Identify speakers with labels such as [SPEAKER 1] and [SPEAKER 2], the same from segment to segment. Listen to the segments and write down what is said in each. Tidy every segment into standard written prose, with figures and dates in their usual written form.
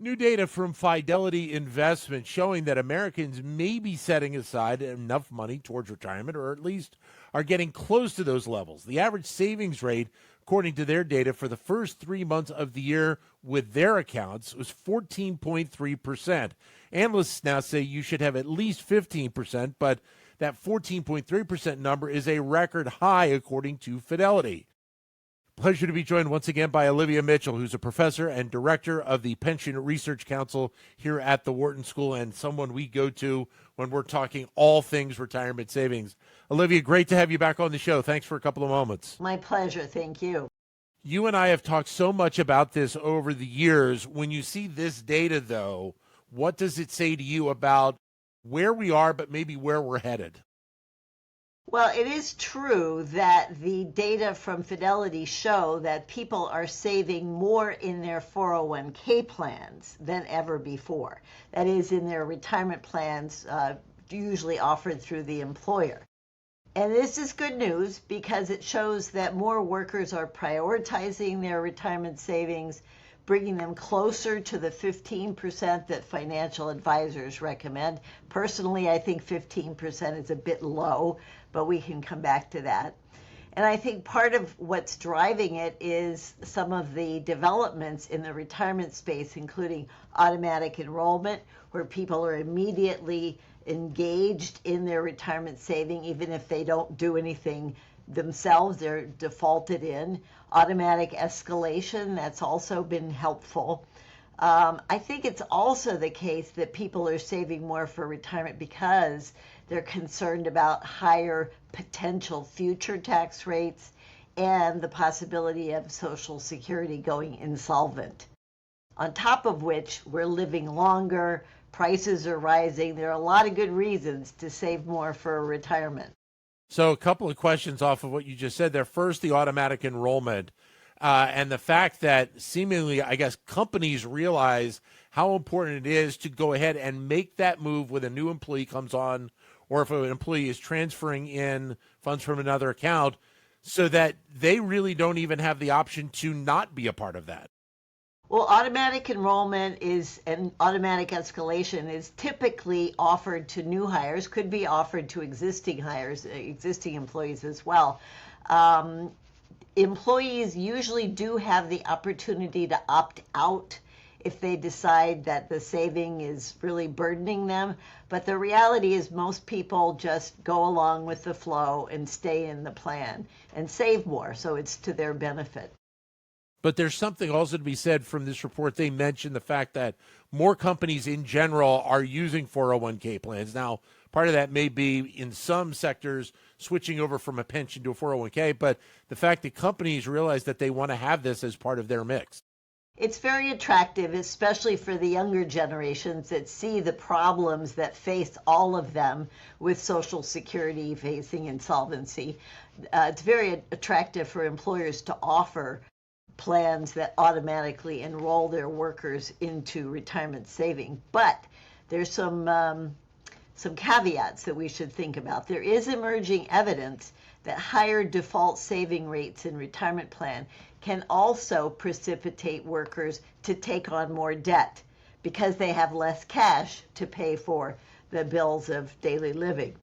[SPEAKER 1] New data from Fidelity Investment showing that Americans may be setting aside enough money towards retirement, or at least are getting close to those levels. The average savings rate, according to their data, for the first 3 months of the year with their accounts was 14.3%. Analysts now say you should have at least 15%, but that 14.3% number is a record high, according to Fidelity. Pleasure to be joined once again by Olivia Mitchell, who's a professor and director of the Pension Research Council here at the Wharton School, and someone we go to when we're talking all things retirement savings. Olivia, great to have you back on the show. Thanks for a couple of moments.
[SPEAKER 2] My pleasure. Thank you.
[SPEAKER 1] You and I have talked so much about this over the years. When you see this data, though, what does it say to you about where we are, but maybe where we're headed?
[SPEAKER 2] Well, it is true that the data from Fidelity show that people are saving more in their 401k plans than ever before. That is, in their retirement plans, usually offered through the employer. And this is good news because it shows that more workers are prioritizing their retirement savings, bringing them closer to the 15% that financial advisors recommend. Personally, I think 15% is a bit low, but we can come back to that. And I think part of what's driving it is some of the developments in the retirement space, including automatic enrollment, where people are immediately engaged in their retirement saving, even if they don't do anything themselves, they're defaulted in. Automatic escalation, that's also been helpful. I think it's also the case that people are saving more for retirement because they're concerned about higher potential future tax rates and the possibility of Social Security going insolvent. On top of which, we're living longer, prices are rising. There are a lot of good reasons to save more for retirement.
[SPEAKER 1] So a couple of questions off of what you just said there. First, the automatic enrollment and the fact that seemingly, I guess, companies realize how important it is to go ahead and make that move when a new employee comes on, or if an employee is transferring in funds from another account, so that they really don't even have the option to not be a part of that.
[SPEAKER 2] Well, automatic enrollment and automatic escalation is typically offered to new hires, could be offered to existing hires, existing employees as well. Employees usually do have the opportunity to opt out if they decide that the saving is really burdening them. But the reality is most people just go along with the flow and stay in the plan and save more, so it's to their benefit.
[SPEAKER 1] But there's something also to be said from this report. They mentioned the fact that more companies in general are using 401k plans. Now, part of that may be in some sectors switching over from a pension to a 401k, but the fact that companies realize that they want to have this as part of their mix.
[SPEAKER 2] It's very attractive, especially for the younger generations that see the problems that face all of them with Social Security facing insolvency. It's very attractive for employers to offer plans that automatically enroll their workers into retirement saving. But there's some caveats that we should think about. There is emerging evidence that higher default saving rates in retirement plan can also precipitate workers to take on more debt because they have less cash to pay for the bills of daily living.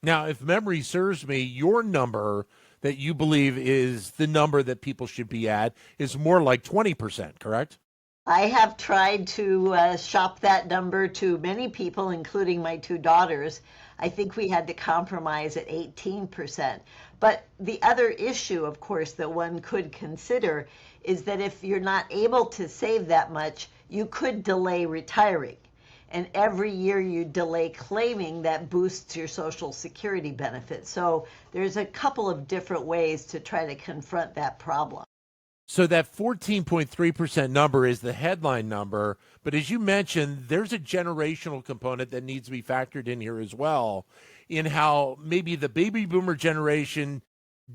[SPEAKER 1] Now, if memory serves me, your number that you believe is the number that people should be at is more like 20%, correct?
[SPEAKER 2] I have tried to shop that number to many people, including my two daughters. I think we had to compromise at 18%. But the other issue, of course, that one could consider is that if you're not able to save that much, you could delay retiring. And every year you delay claiming, that boosts your Social Security benefit. So there's a couple of different ways to try to confront that problem.
[SPEAKER 1] So that 14.3% number is the headline number. But as you mentioned, there's a generational component that needs to be factored in here as well, in how maybe the baby boomer generation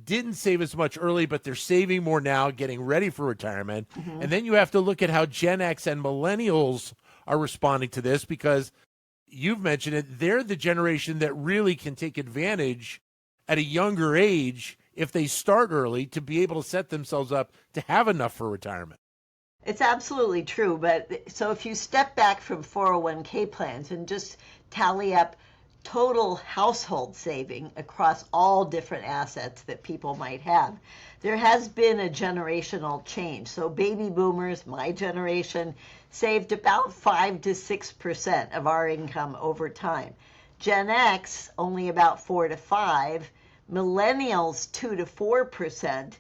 [SPEAKER 1] didn't save as much early, but they're saving more now, getting ready for retirement. Mm-hmm. And then you have to look at how Gen X and millennials are responding to this, because you've mentioned it, they're the generation that really can take advantage at a younger age if they start early to be able to set themselves up to have enough for retirement.
[SPEAKER 2] It's absolutely true. But so if you step back from 401k plans and just tally up total household saving across all different assets that people might have, there has been a generational change. So baby boomers, my generation, saved about 5 to 6% of our income over time. Gen X, only about 4 to 5, millennials 2 to 4%,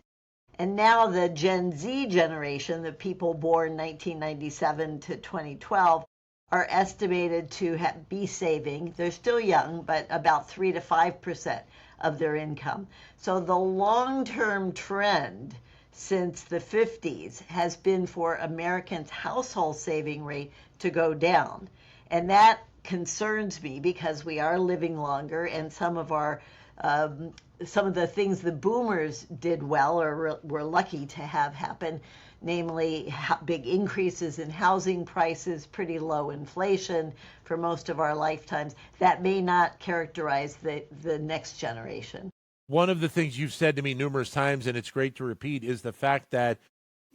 [SPEAKER 2] and now the Gen Z generation, the people born 1997 to 2012, are estimated to be saving, they're still young, but about 3 to 5% of their income. So the long-term trend since the 50s has been for Americans' household saving rate to go down. And that concerns me because we are living longer, and um, some of the things the boomers did well or were lucky to have happen, namely big increases in housing prices, pretty low inflation for most of our lifetimes, that may not characterize the next generation.
[SPEAKER 1] One of the things you've said to me numerous times, and it's great to repeat, is the fact that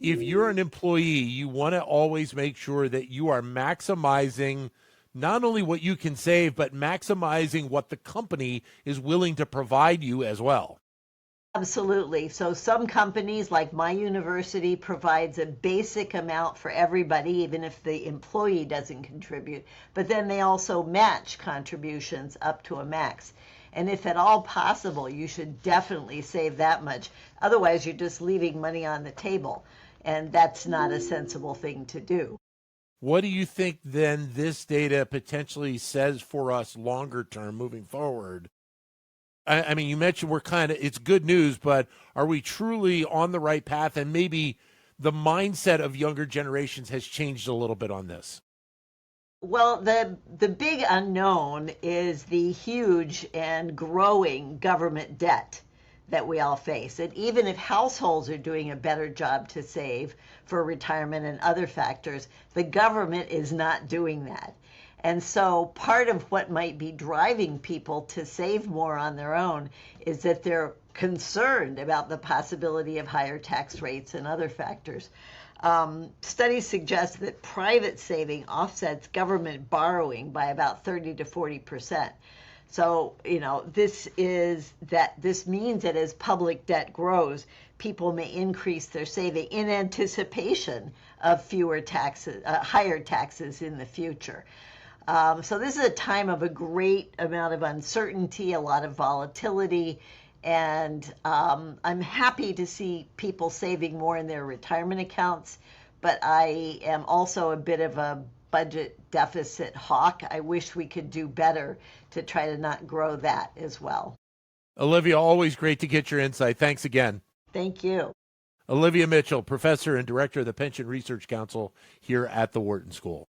[SPEAKER 1] if you're an employee, you want to always make sure that you are maximizing not only what you can save, but maximizing what the company is willing to provide you as well.
[SPEAKER 2] Absolutely. So some companies, like my university, provides a basic amount for everybody, even if the employee doesn't contribute. But then they also match contributions up to a max. And if at all possible, you should definitely save that much. Otherwise, you're just leaving money on the table. And that's not a sensible thing to do.
[SPEAKER 1] What do you think then this data potentially says for us longer term moving forward? I mean, you mentioned it's good news, but are we truly on the right path? And maybe the mindset of younger generations has changed a little bit on this.
[SPEAKER 2] Well, the big unknown is the huge and growing government debt that we all face. And even if households are doing a better job to save for retirement and other factors, the government is not doing that. And so part of what might be driving people to save more on their own is that they're concerned about the possibility of higher tax rates and other factors. Studies suggest that private saving offsets government borrowing by about 30 to 40%. So, this means that as public debt grows, people may increase their saving in anticipation of higher taxes in the future. So this is a time of a great amount of uncertainty, a lot of volatility, and I'm happy to see people saving more in their retirement accounts, but I am also a bit of a budget deficit hawk. I wish we could do better to try to not grow that as well.
[SPEAKER 1] Olivia, always great to get your insight. Thanks again.
[SPEAKER 2] Thank you.
[SPEAKER 1] Olivia Mitchell, professor and director of the Pension Research Council here at the Wharton School.